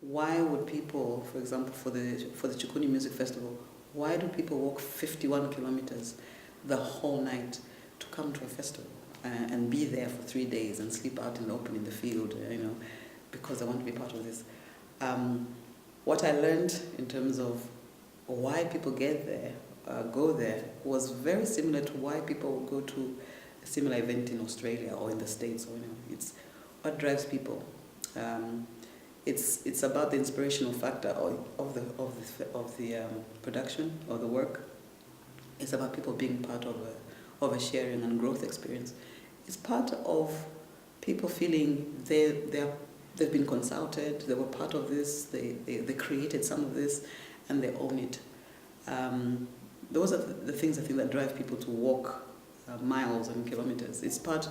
why would people, for example, for the Chikuni Music Festival, why do people walk 51 kilometers the whole night to come to a festival and be there for 3 days and sleep out in the open in the field, because they want to be part of this? What I learned in terms of why people go there, was very similar to why people go to a similar event in Australia or in the States. It's what drives people. It's about the inspirational factor of the production or the work. It's about people being part of a sharing and growth experience. It's part of people feeling they've been consulted, they were part of this, they created some of this, and they own it. Those are the things I think that drive people to walk miles and kilometers. It's part.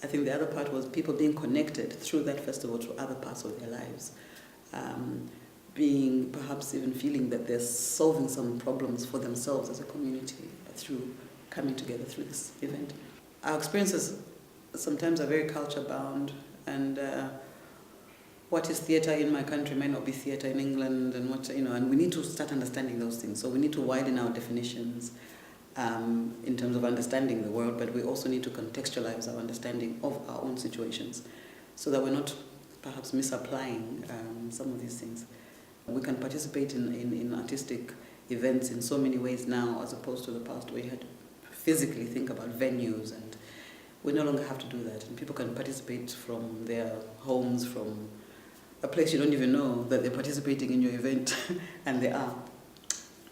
I think the other part was people being connected through that festival to other parts of their lives, being perhaps even feeling that they're solving some problems for themselves as a community through coming together through this event. Our experiences sometimes are very culture bound, and what is theatre in my country might not be theatre in England, and and we need to start understanding those things. So we need to widen our definitions in terms of understanding the world, but we also need to contextualize our understanding of our own situations so that we're not perhaps misapplying some of these things. We can participate in artistic events in so many ways now, as opposed to the past where you had to physically think about venues, and we no longer have to do that. And people can participate from their homes, from a place you don't even know that they're participating in your event, and they are.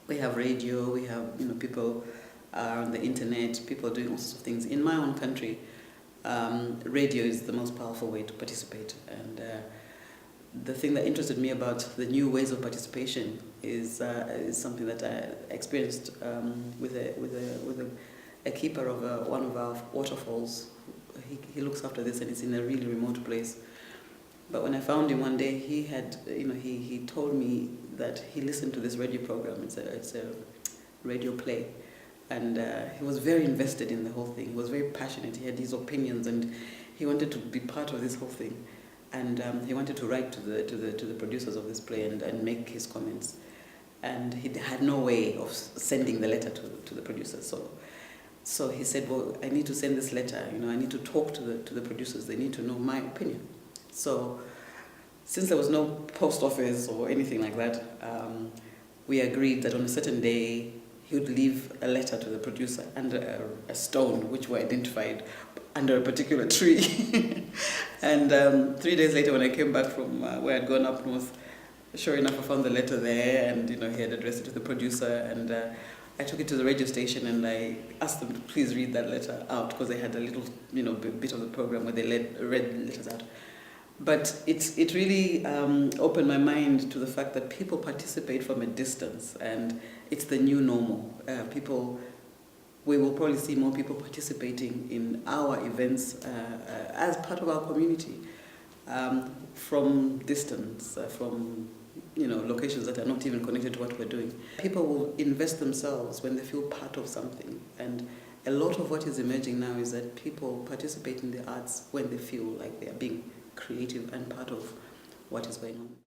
We have radio, we have people on the internet, people are doing all sorts of things. In my own country, radio is the most powerful way to participate, and the thing that interested me about the new ways of participation is something that I experienced with a keeper of one of our waterfalls. He looks after this, and it's in a really remote place. But when I found him one day, he had, he told me that he listened to this radio program. It's a radio play, and he was very invested in the whole thing. He was very passionate. He had these opinions, and he wanted to be part of this whole thing. And he wanted to write to the producers of this play and make his comments. And he had no way of sending the letter to the producers. So he said, well, I need to send this letter. I need to talk to the producers. They need to know my opinion. So, since there was no post office or anything like that, we agreed that on a certain day he would leave a letter to the producer under a stone, which we identified under a particular tree. And 3 days later, when I came back from where I'd gone up north, sure enough, I found the letter there, and he had addressed it to the producer, and I took it to the radio station, and I asked them to please read that letter out, because they had a little, bit of the program where they read letters out. But it really opened my mind to the fact that people participate from a distance, and it's the new normal. We will probably see more people participating in our events as part of our community from distance, from locations that are not even connected to what we're doing. People will invest themselves when they feel part of something, and a lot of what is emerging now is that people participate in the arts when they feel like they are being creative and part of what is going on.